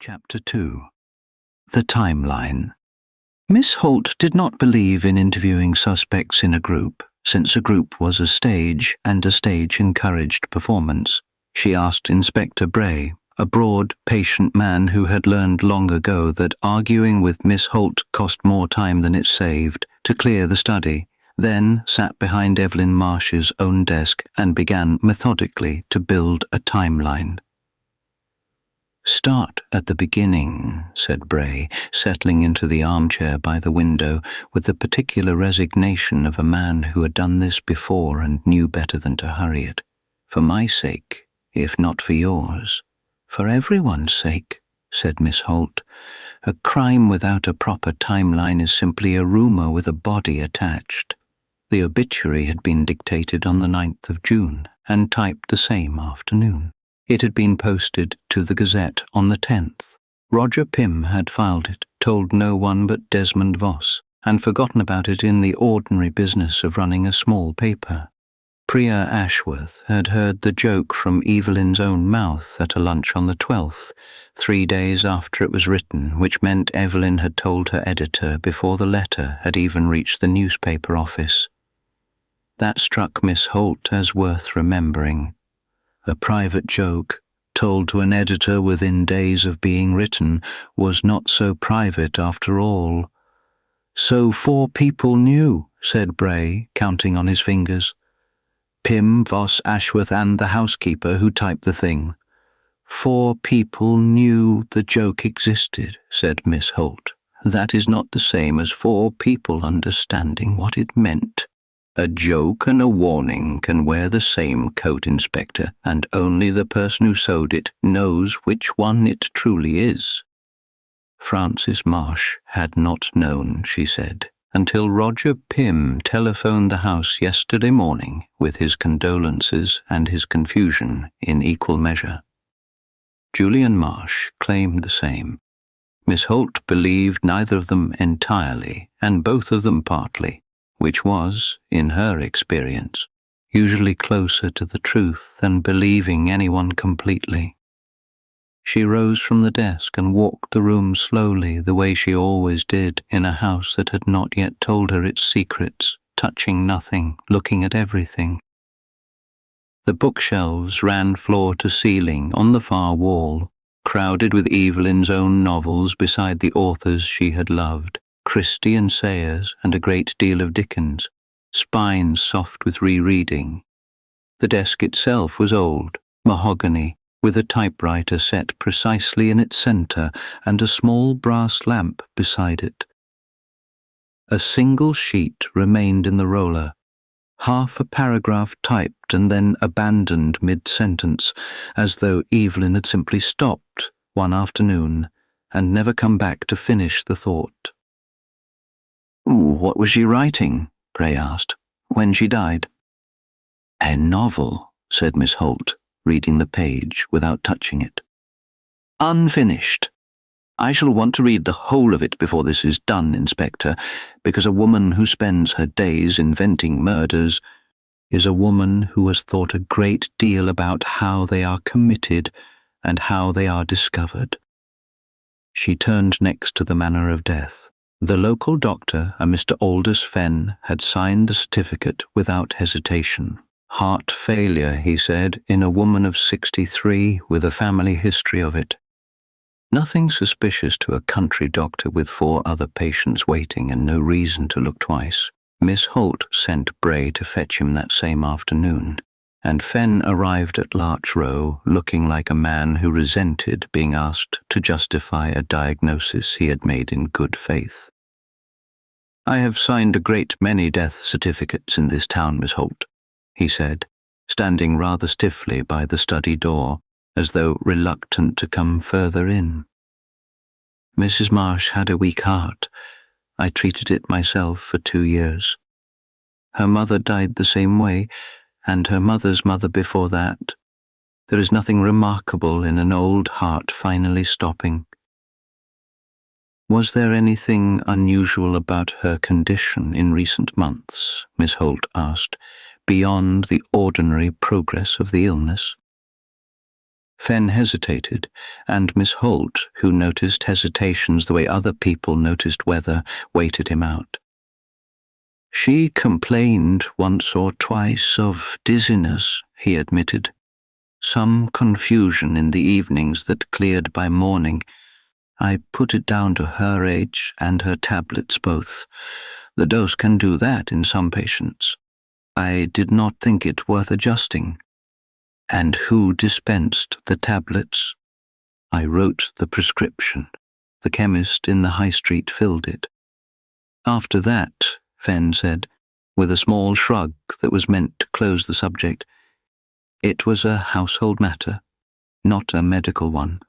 Chapter 2. The Timeline. Miss Holt did not believe in interviewing suspects in a group, since a group was a stage, and a stage encouraged performance. She asked Inspector Bray, a broad, patient man who had learned long ago that arguing with Miss Holt cost more time than it saved, to clear the study, then sat behind Evelyn Marsh's own desk and began methodically to build a timeline. "Start at the beginning," said Bray, settling into the armchair by the window with the particular resignation of a man who had done this before and knew better than to hurry it. "For my sake, if not for yours." "For everyone's sake," said Miss Holt. "A crime without a proper timeline is simply a rumour with a body attached." The obituary had been dictated on the 9th of June and typed the same afternoon. It had been posted to the Gazette on the 10th. Roger Pym had filed it, told no one but Desmond Voss, and forgotten about it in the ordinary business of running a small paper. Priya Ashworth had heard the joke from Evelyn's own mouth at a lunch on the 12th, 3 days after it was written, which meant Evelyn had told her editor before the letter had even reached the newspaper office. That struck Miss Holt as worth remembering. A private joke, told to an editor within days of being written, was not so private after all. "So 4 people knew," said Bray, counting on his fingers. "Pym, Voss, Ashworth and the housekeeper who typed the thing." "4 people knew the joke existed," said Miss Holt. "That is not the same as 4 people understanding what it meant. A joke and a warning can wear the same coat, Inspector, and only the person who sewed it knows which one it truly is." Frances Marsh had not known, she said, until Roger Pym telephoned the house yesterday morning with his condolences and his confusion in equal measure. Julian Marsh claimed the same. Miss Holt believed neither of them entirely, and both of them partly, which was, in her experience, usually closer to the truth than believing anyone completely. She rose from the desk and walked the room slowly, the way she always did in a house that had not yet told her its secrets, touching nothing, looking at everything. The bookshelves ran floor to ceiling on the far wall, crowded with Evelyn's own novels beside the authors she had loved, Christie and Sayers, and a great deal of Dickens, spines soft with rereading. The desk itself was old, mahogany, with a typewriter set precisely in its centre and a small brass lamp beside it. A single sheet remained in the roller, half a paragraph typed and then abandoned mid-sentence, as though Evelyn had simply stopped one afternoon and never come back to finish the thought. "What was she writing?" Bray asked. "When she died?" "A novel," said Miss Holt, reading the page without touching it. "Unfinished. I shall want to read the whole of it before this is done, Inspector, because a woman who spends her days inventing murders is a woman who has thought a great deal about how they are committed and how they are discovered." She turned next to the manner of death. The local doctor, a Mr. Aldous Fenn, had signed the certificate without hesitation. "Heart failure," he said, in a woman of 63 with a family history of it. Nothing suspicious to a country doctor with 4 other patients waiting and no reason to look twice. Miss Holt sent Bray to fetch him that same afternoon, and Fenn arrived at Larch Row looking like a man who resented being asked to justify a diagnosis he had made in good faith. "I have signed a great many death certificates in this town, Miss Holt," he said, standing rather stiffly by the study door, as though reluctant to come further in. "Mrs. Marsh had a weak heart. I treated it myself for 2 years. Her mother died the same way, and her mother's mother before that. There is nothing remarkable in an old heart finally stopping." "Was there anything unusual about her condition in recent months?" Miss Holt asked, "beyond the ordinary progress of the illness?" Fenn hesitated, and Miss Holt, who noticed hesitations the way other people noticed weather, waited him out. "She complained once or twice of dizziness," he admitted. "Some confusion in the evenings that cleared by morning. I put it down to her age and her tablets both. The dose can do that in some patients. I did not think it worth adjusting." "And who dispensed the tablets?" "I wrote the prescription. The chemist in the high street filled it." "After that," Fenn said, with a small shrug that was meant to close the subject, "it was a household matter, not a medical one."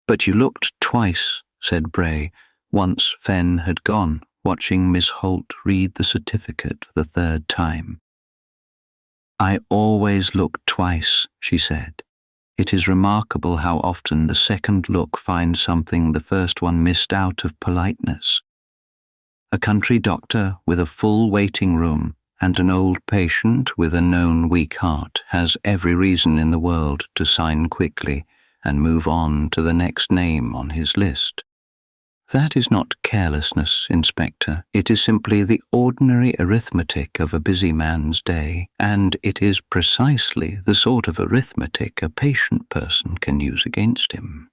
"But you looked twice," said Bray, once Fenn had gone, watching Miss Holt read the certificate for the third time. "I always look twice," she said. "It is remarkable how often the second look finds something the first one missed out of politeness. A country doctor with a full waiting room and an old patient with a known weak heart has every reason in the world to sign quickly and move on to the next name on his list. That is not carelessness, Inspector. It is simply the ordinary arithmetic of a busy man's day, and it is precisely the sort of arithmetic a patient person can use against him."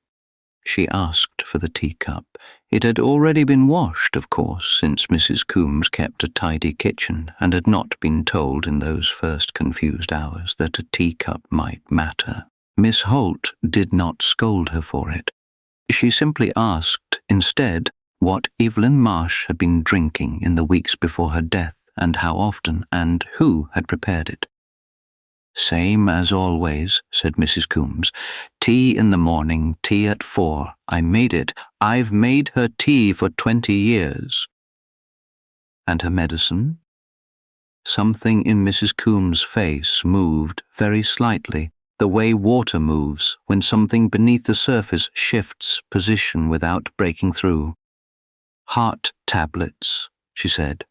She asked for the teacup. It had already been washed, of course, since Mrs. Coombs kept a tidy kitchen and had not been told in those first confused hours that a teacup might matter. Miss Holt did not scold her for it. She simply asked, instead, what Evelyn Marsh had been drinking in the weeks before her death, and how often, and who had prepared it. "Same as always," said Mrs. Coombs. "Tea in the morning, tea at 4. I made it. I've made her tea for 20 years. "And her medicine?" Something in Mrs. Coombs' face moved very slightly, the way water moves when something beneath the surface shifts position without breaking through. "Heart tablets," she said.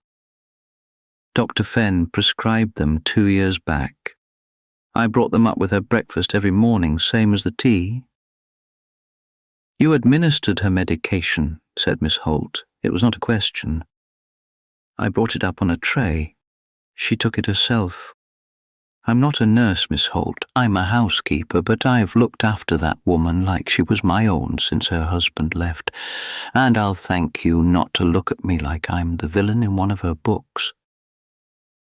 "Dr. Fenn prescribed them 2 years back. I brought them up with her breakfast every morning, same as the tea." "You administered her medication," said Miss Holt. "It was not a question. I brought it up on a tray. She took it herself. I'm not a nurse, Miss Holt. I'm a housekeeper, but I've looked after that woman like she was my own since her husband left, and I'll thank you not to look at me like I'm the villain in one of her books."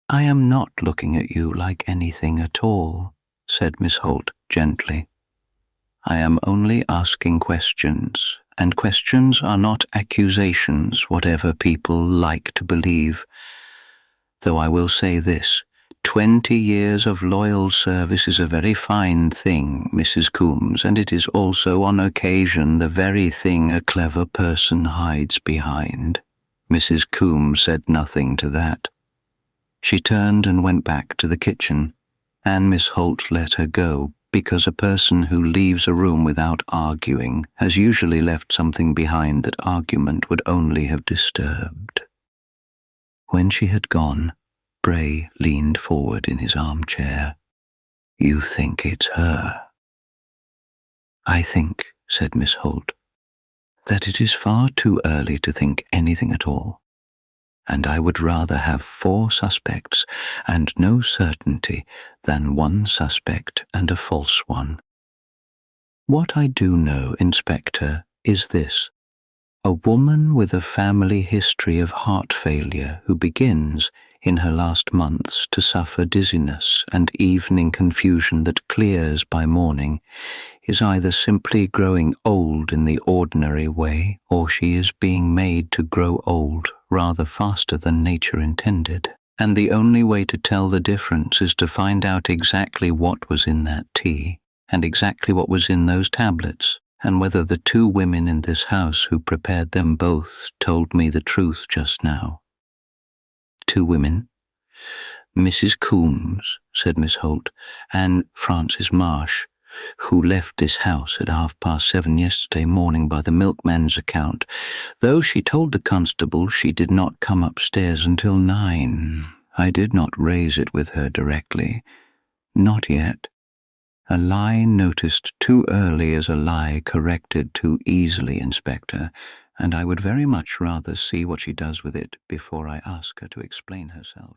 "I am not looking at you like anything at all," said Miss Holt gently. "I am only asking questions, and questions are not accusations, whatever people like to believe. Though I will say this, 20 years of loyal service is a very fine thing, Mrs. Coombs, and it is also on occasion the very thing a clever person hides behind." Mrs. Coombs said nothing to that. She turned and went back to the kitchen, and Miss Holt let her go, because a person who leaves a room without arguing has usually left something behind that argument would only have disturbed. When she had gone, Bray leaned forward in his armchair. "You think it's her?" "I think," said Miss Holt, "that it is far too early to think anything at all, and I would rather have 4 suspects and no certainty than 1 suspect and a false one. What I do know, Inspector, is this. A woman with a family history of heart failure who begins, in her last months, to suffer dizziness and evening confusion that clears by morning, is either simply growing old in the ordinary way, or she is being made to grow old rather faster than nature intended. And the only way to tell the difference is to find out exactly what was in that tea, and exactly what was in those tablets, and whether the 2 women in this house who prepared them both told me the truth just now." "2 women?" "Mrs. Coombs," said Miss Holt, "and Frances Marsh, who left this house at 7:30 yesterday morning by the milkman's account, though she told the constable she did not come upstairs until 9. I did not raise it with her directly. Not yet. A lie noticed too early is a lie corrected too easily, Inspector, and I would very much rather see what she does with it before I ask her to explain herself.